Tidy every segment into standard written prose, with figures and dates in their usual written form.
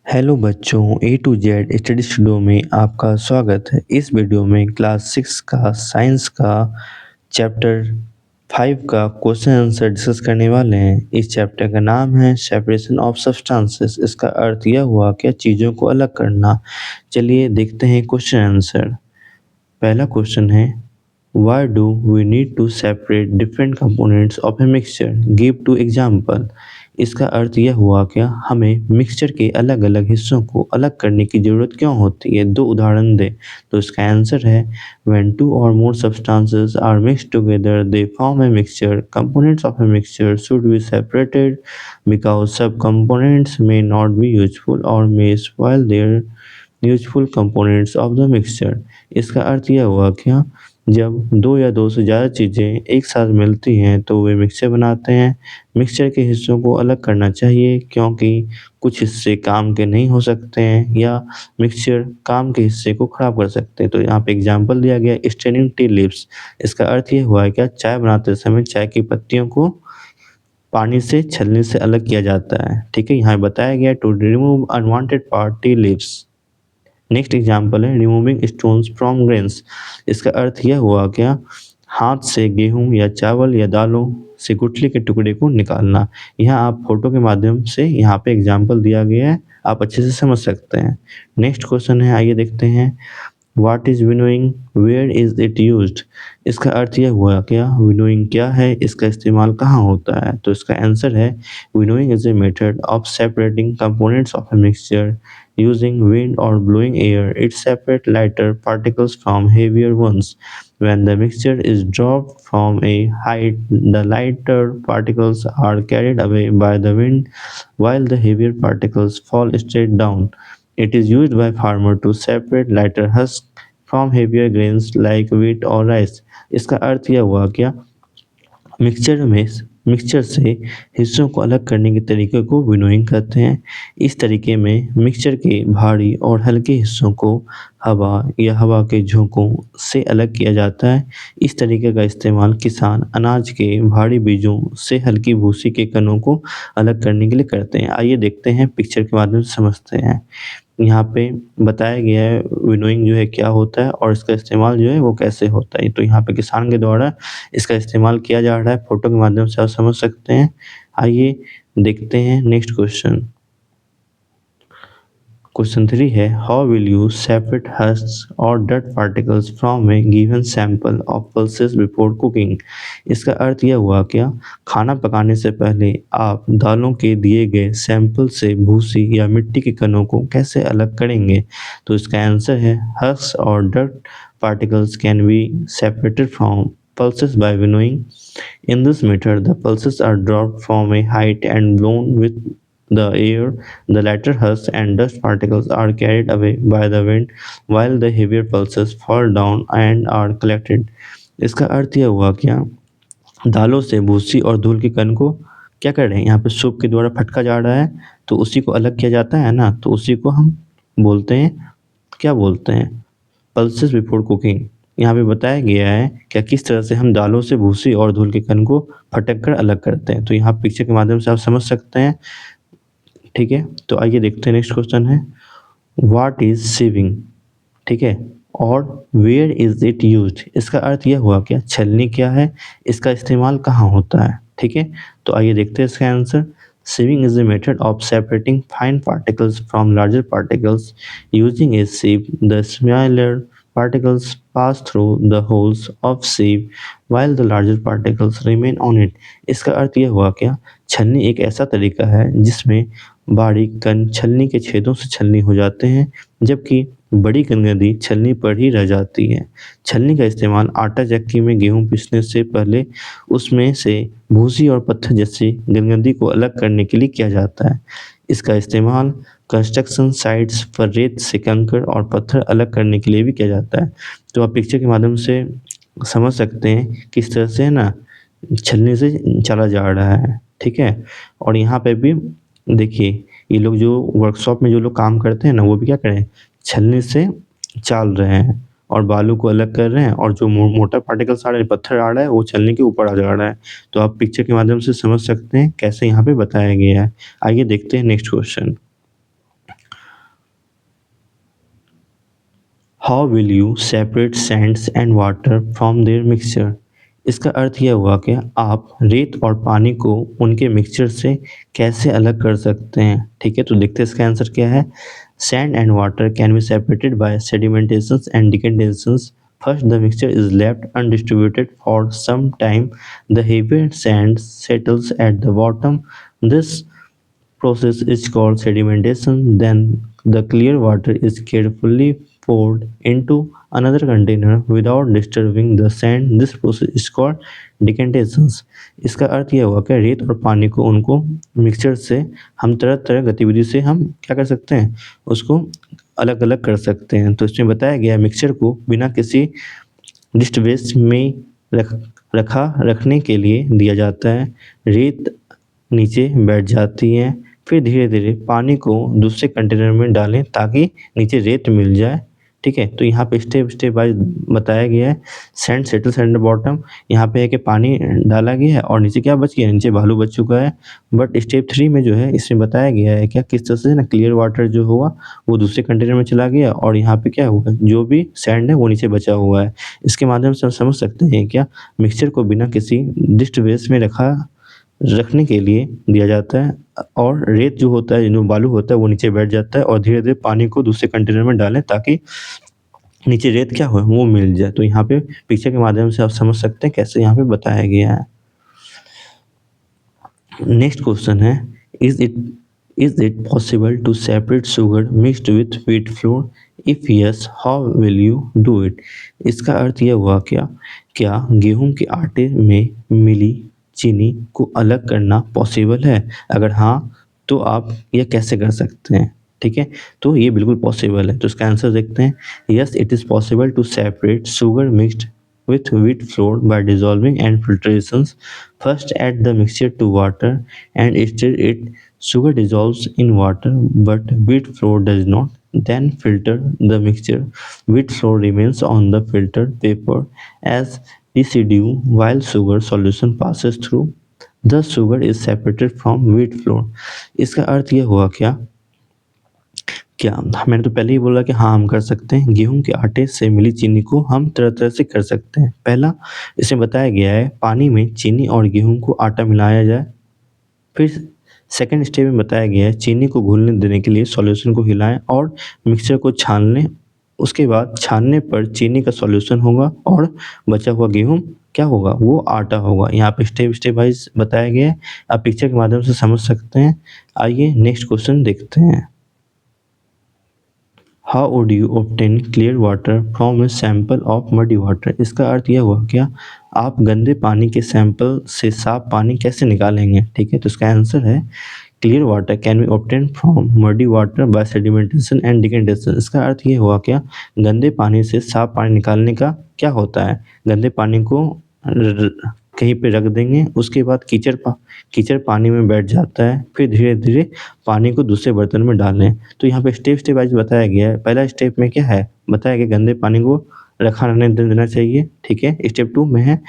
Hello बच्चों, ए to Z study studio में आपका स्वागत है। इस वीडियो में क्लास 6 का साइंस का चैप्टर 5 का क्वेश्चन आंसर डिस्कस करने वाले हैं। इस चैप्टर का नाम है सेपरेशन ऑफ सब्सटेंसेस। इसका अर्थ यह हुआ कि चीज़ों को अलग करना। चलिए देखते हैं क्वेश्चन आंसर। पहला क्वेश्चन है, Why do we need to separate different components of a mixture? Give two example। इसका अर्थ यह हुआ क्या हमें मिक्सचर के अलग अलग हिस्सों को अलग करने की ज़रूरत क्यों होती है, दो उदाहरण दे। तो इसका आंसर है When two or more substances are mixed together they form a mixture। Components of a mixture should be separated because subcomponents may not be useful or may spoil their useful components of the mixture. इसका अर्थ यह हुआ क्या जब दो या दो से ज़्यादा चीज़ें एक साथ मिलती हैं तो वे मिक्सचर बनाते हैं। मिक्सचर के हिस्सों को अलग करना चाहिए क्योंकि कुछ हिस्से काम के नहीं हो सकते हैं या मिक्सचर काम के हिस्से को ख़राब कर सकते हैं। तो यहाँ पे एग्जांपल दिया गया स्ट्रेनिंग टी लीव्स। इसका अर्थ यह हुआ है क्या चाय बनाते समय चाय की पत्तियों को पानी से छलनी से अलग किया जाता है। ठीक है, यहाँ बताया गया to remove unwanted part tea leaves. Next example है रिमूविंग स्टोन्स फ्रॉम ग्रेन्स। इसका अर्थ यह हुआ क्या हाथ से गेहूं या चावल या दालों से गुठली के टुकड़े को निकालना। यहाँ आप फोटो के माध्यम से यहाँ पे एग्जाम्पल दिया गया है, आप अच्छे से समझ सकते हैं। नेक्स्ट क्वेश्चन है, आइए देखते हैं what is winnowing, where is it used. इसका अर्थ यह हुआ क्या विनोइंग क्या है, इसका इस्तेमाल कहाँ होता है। तो इसका आंसर है winnowing is a method of separating components of a mixture using wind or blowing air. It separates lighter particles from heavier ones. When the mixture is dropped from a height, the lighter particles are carried away by the wind while the heavier particles fall straight down. It is used by farmers to separate lighter husks from heavier grains like wheat or rice. इसका अर्थ यह हुआ क्या mixture से हिस्सों को अलग करने के तरीके को विनोइंग कहते हैं। इस तरीके में मिक्सचर के भारी और हल्के हिस्सों को हवा या हवा के झोंकों से अलग किया जाता है। इस तरीके का इस्तेमाल किसान अनाज के भारी बीजों से हल्की भूसी के कणों को अलग करने के लिए करते हैं। आइए देखते हैं पिक्चर के माध्यम से समझते हैं। यहाँ पे बताया गया है विनोइंग जो है क्या होता है और इसका इस्तेमाल जो है वो कैसे होता है। तो यहाँ पे किसान के द्वारा इसका इस्तेमाल किया जा रहा है, फोटो के माध्यम से आप समझ सकते हैं। आइए देखते हैं नेक्स्ट क्वेश्चन। क्वेश्चन 3 है how will you separate husk और dirt particles from a given sample of pulses before cooking. इसका अर्थ यह हुआ क्या खाना पकाने से पहले आप दालों के दिए गए सैंपल से भूसी या मिट्टी के कणों को कैसे अलग करेंगे। तो इसका आंसर है हस्क और dirt particles can be separated from pulses by winnowing. In this method, the pulses are dropped from a height and blown with the air. The lighter husks and dust particles are carried away by the wind, while the heavier pulses fall down and are collected. इसका अर्थ यह हुआ क्या दालों से भूसी और धूल के कण को क्या कर रहे हैं यहाँ पे सूप के द्वारा फटका जा रहा है तो उसी को अलग किया जाता है ना, तो उसी को हम बोलते हैं क्या बोलते हैं पल्सेस बिफोर कुकिंग। यहाँ पे बताया गया है क्या किस तरह से हम दालों से भूसी और धूल के कण को फटक कर अलग करते हैं। तो यहाँ पिक्चर के माध्यम से आप समझ सकते हैं। ठीक है, तो आइए देखते हैं नेक्स्ट क्वेश्चन है व्हाट इज सीविंग। ठीक है, और वेयर इज इट यूज्ड। इसका अर्थ यह हुआ क्या छलनी क्या है, इसका इस्तेमाल कहाँ होता है। ठीक है, तो आइए देखते हैं इसका answer. Sieving is a method of separating fine particles from larger particles. Using a sieve, the smaller particles pass through the holes of sieve while the larger particles remain on it. इसका अर्थ यह हुआ क्या छलनी एक ऐसा तरीका है जिसमें बारीक कण छलनी के छेदों से छलनी हो जाते हैं जबकि बड़ी गंदगी छलनी पर ही रह जाती है। छलनी का इस्तेमाल आटा चक्की में गेहूं पीसने से पहले उसमें से भूसी और पत्थर जैसी गंदगी को अलग करने के लिए किया जाता है। इसका इस्तेमाल कंस्ट्रक्शन साइट्स पर रेत से कंकड़ और पत्थर अलग करने के लिए भी किया जाता है। तो आप पिक्चर के माध्यम से समझ सकते हैं किस तरह से है ना छलनी से चला जा रहा है। ठीक है, और यहाँ पे भी देखिए ये लोग जो वर्कशॉप में जो लोग काम करते हैं ना वो भी क्या करें छलनी से चाल रहे हैं और बालू को अलग कर रहे हैं और जो मोटा पार्टिकल्स आ रहे हैं पत्थर आ रहा है वो छलनी के ऊपर आ जा रहा है। तो आप पिक्चर के माध्यम से समझ सकते हैं कैसे यहाँ पे बताया गया है। आइए देखते हैं next question. How will you separate sands and water from their mixture. इसका अर्थ यह हुआ कि आप रेत और पानी को उनके मिक्सचर से कैसे अलग कर सकते हैं। ठीक है, तो देखते हैं इसका आंसर क्या है। Sand and water can be separated by sedimentations and decantations. First, the mixture is left undistributed for some time. The heavier sand settles at the bottom. This process is called sedimentation. Then the clear water is carefully poured into another container without disturbing the sand. This process is called decantation. इसका अर्थ यह हुआ कि रेत और पानी को उनको मिक्सचर से हम तरह तरह गतिविधि से हम क्या कर सकते हैं, उसको अलग अलग कर सकते हैं। तो इसमें बताया गया मिक्सचर को बिना किसी डिस्टर्बेंस में रखने के लिए दिया जाता है। रेत नीचे बैठ जाती है, फिर धीरे धीरे पानी को दूसरे कंटेनर में डालें ताकि नीचे रेत मिल जाए। ठीक है, तो यहाँ पे स्टेप स्टेप वाइज बताया गया है। Sand settles at the bottom, यहाँ पे है कि पानी डाला गया है और नीचे क्या बच गया, नीचे बालू बच चुका है। बट स्टेप 3 में जो है इसमें बताया गया है क्या किस तरह से ना क्लियर वाटर जो हुआ वो दूसरे कंटेनर में चला गया और यहाँ पे क्या हुआ, जो भी सैंड है वो नीचे बचा हुआ है। इसके माध्यम से हम समझ सकते हैं क्या मिक्सचर को बिना किसी डिस्टर्बेंस में रखने के लिए दिया जाता है और रेत जो होता है, जो बालू होता है वो नीचे बैठ जाता है और धीरे धीरे पानी को दूसरे कंटेनर में डालें ताकि नीचे रेत क्या हो वो मिल जाए। तो यहाँ पे पिक्चर के माध्यम से आप समझ सकते हैं कैसे यहाँ पे बताया गया है। नेक्स्ट क्वेश्चन है, is it possible to separate sugar mixed with wheat flour, if yes how will you do it. इसका अर्थ यह हुआ क्या गेहूं के आटे में मिली चीनी को अलग करना पॉसिबल है, अगर हाँ तो आप यह कैसे कर सकते हैं। ठीक है, तो ये बिल्कुल पॉसिबल है। तो इसका आंसर देखते हैं। Yes, it is possible to separate sugar mixed with wheat flour by dissolving and filtrations. First add the mixture to water and stir it. Sugar dissolves in water but wheat flour does not. Then filter the mixture. Wheat flour remains on the filtered paper as residue while sugar solution passes through. Thus sugar is separated from wheat flour. इसका अर्थ यह हुआ क्या मैंने तो पहले ही बोला कि हाँ हम कर सकते हैं। गेहूं के आटे से मिली चीनी को हम तरह तरह से कर सकते हैं। पहला, इसमें बताया गया है पानी में चीनी और गेहूं को आटा मिलाया जाए। फिर सेकंड स्टेप में बताया गया है चीनी को घुलने देने के लिए सॉल्यूशन को हिलाएं और मिक्सचर को छान लें। उसके बाद छानने पर चीनी का सॉल्यूशन होगा और बचा हुआ गेहूं क्या होगा, वो आटा होगा। यहाँ पे स्टेप स्टेप वाइज बताया गया है, आप पिक्चर के माध्यम से समझ सकते हैं। आइए नेक्स्ट क्वेश्चन देखते हैं। How would you obtain clear water from a sample of muddy water. इसका अर्थ यह हुआ क्या आप गंदे पानी के सैंपल से साफ पानी कैसे निकालेंगे। ठीक है, तो इसका आंसर है clear water can be obtain from muddy water by sedimentation and decantation. इसका अर्थ ये हुआ क्या गंदे पानी से साफ पानी निकालने का क्या होता है, गंदे पानी को कहीं पे रख देंगे, उसके बाद कीचड़ पानी में बैठ जाता है, फिर धीरे धीरे पानी को दूसरे बर्तन में डालें। तो यहाँ पे स्टेप स्टेप वाइज बताया गया है। पहला स्टेप में क्या है बताया गया गंदे पानी को रखा रहने देना चाहिए। ठीक है, स्टेप 2 में है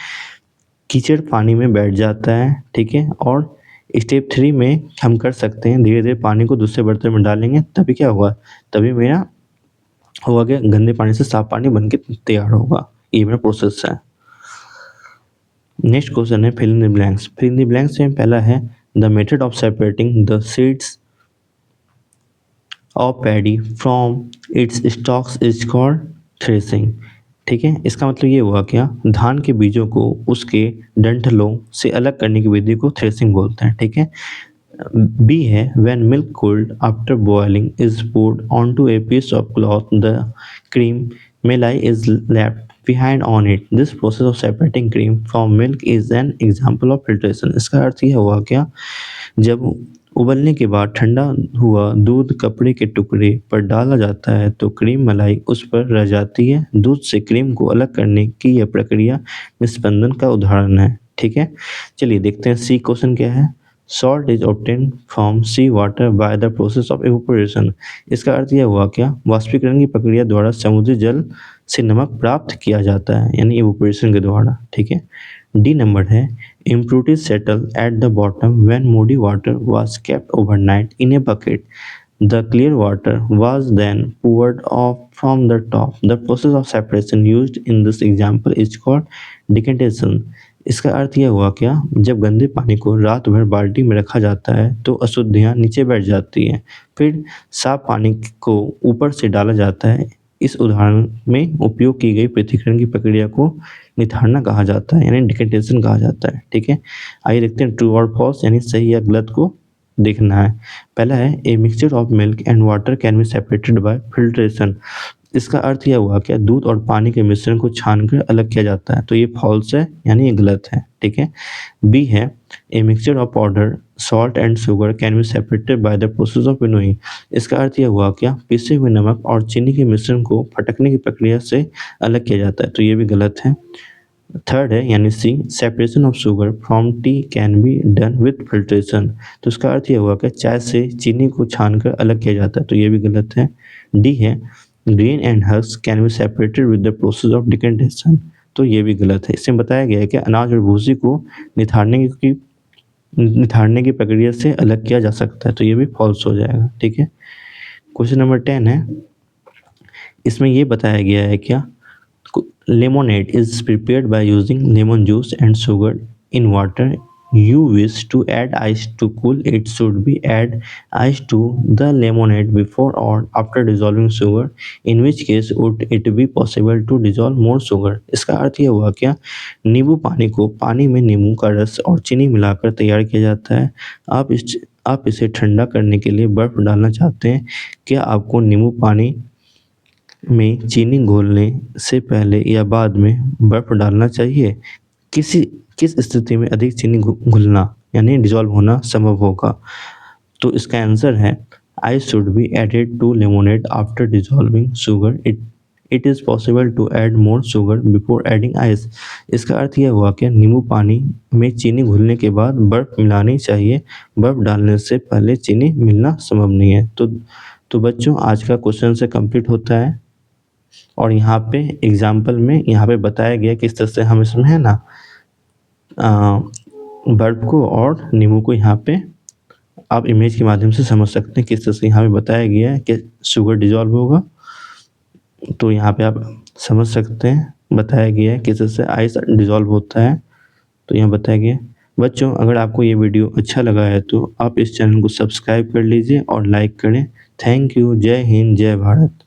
कीचड़ पानी में बैठ जाता है। ठीक है, और स्टेप 3 में हम कर सकते हैं धीरे धीरे पानी को दूसरे बर्तन में डालेंगे, तभी क्या होगा, तभी मेरा होगा कि गंदे पानी से साफ पानी बन के तैयार होगा। ये मेरा प्रोसेस है। नेक्स्ट क्वेश्चन है fill in the blanks. Fill in the blanks में पहला है the method of separating the seeds of paddy from its stalks is called threshing. ठीक है, इसका मतलब ये हुआ क्या धान के बीजों को उसके डंठलों से अलग करने की विधि को थ्रेसिंग बोलते हैं। ठीक है, बी है when milk cooled after boiling is poured onto a piece of cloth, the cream malai is left behind on it. This process of separating cream from milk is an example of filtration. इसका अर्थ यह हुआ क्या जब उबलने के बाद ठंडा हुआ दूध कपड़े के टुकड़े पर डाला जाता है तो क्रीम मलाई उस पर रह जाती है। दूध से क्रीम को अलग करने की यह प्रक्रिया निस्पंदन का उदाहरण है। ठीक है, चलिए देखते हैं सी क्वेश्चन क्या है। Salt is obtain from sea water by the process of evaporation. इसका अर्थ यह हुआ क्या वाष्पीकरण की प्रक्रिया द्वारा समुद्री जल से नमक प्राप्त किया जाता है, यानी एवोपोरेशन के द्वारा। ठीक है, डी नंबर है impurities settle at the bottom when muddy water was kept overnight in a bucket. The clear water was then poured off from the top. The process of separation used in this example is called decantation. इसका अर्थ यह हुआ क्या, जब गंदे पानी को रात भर बाल्टी में रखा जाता है तो अशुद्धियाँ नीचे बैठ जाती हैं, फिर साफ पानी को ऊपर से डाला जाता है। इस उदाहरण में उपयोग की गई पृथक्करण की प्रक्रिया को निथारना कहा जाता है, यानी डिकेंटेशन कहा जाता है। ठीक है, आइए देखते हैं ट्रू और फॉल्स, यानी सही या गलत को देखना है। पहला है a mixture of milk and water can be separated bye filtration. इसका अर्थ यह हुआ क्या, दूध और पानी के मिश्रण को छानकर अलग किया जाता है, तो ये फॉल्स है, यानी ये गलत है। ठीक है, बी है a mixture of powder salt and sugar cane be separated bye the process of winnowing. इसका अर्थ यह हुआ क्या, पिसे हुए नमक और चीनी के मिश्रण को फटकने की प्रक्रिया से अलग किया जाता है, तो ये भी गलत है। थर्ड है यानी C separation of sugar from tea can be done with filtration. तो इसका अर्थ यह हुआ कि चाय से चीनी को छानकर अलग किया जाता है, तो ये भी गलत है। डी है grain and husk can be separated with the process of decantation. तो ये भी गलत है। इसमें बताया गया है कि अनाज और भूसी को निथारने की प्रक्रिया से अलग किया जा सकता है, तो ये भी फॉल्स हो जाएगा। ठीक है, क्वेश्चन नंबर 10 है, इसमें ये बताया गया है क्या, lemonade is prepared by using lemon juice and sugar in water. You wish to add ice to cool it, should be add ice to the lemonade before or after dissolving sugar, in which case would it be possible to dissolve more sugar। इसका अर्थ यह हुआ क्या, नींबू पानी को पानी में नींबू का रस और चीनी मिलाकर तैयार किया जाता है। आप इसे ठंडा करने के लिए बर्फ़ डालना चाहते हैं, क्या आपको नींबू पानी में चीनी घोलने से पहले या बाद में बर्फ़ डालना चाहिए? किस स्थिति में अधिक चीनी घुलना यानी डिज़ोल्व होना संभव होगा? तो इसका आंसर है ice should be added to lemonade after dissolving sugar. It is possible to add more sugar before adding ice. इसका अर्थ यह हुआ कि नींबू पानी में चीनी घुलने के बाद बर्फ़ मिलानी चाहिए, बर्फ़ डालने से पहले चीनी मिलना संभव नहीं है। तो बच्चों, आज का क्वेश्चन से कंप्लीट होता है, और यहाँ पे एग्जाम्पल में यहाँ पे बताया गया किस तरह से हम इसमें है ना बर्फ को और नींबू को यहाँ पे आप इमेज के माध्यम से समझ सकते हैं किस तरह से यहाँ पे बताया गया है कि शुगर डिजॉल्व होगा। तो यहाँ पे आप समझ सकते हैं, बताया गया है किस तरह से आइस डिजॉल्व होता है, तो यहाँ बताया गया। बच्चों, अगर आपको ये वीडियो अच्छा लगा है तो आप इस चैनल को सब्सक्राइब कर लीजिए और लाइक करें। Thank you. जय हिंद, जय भारत।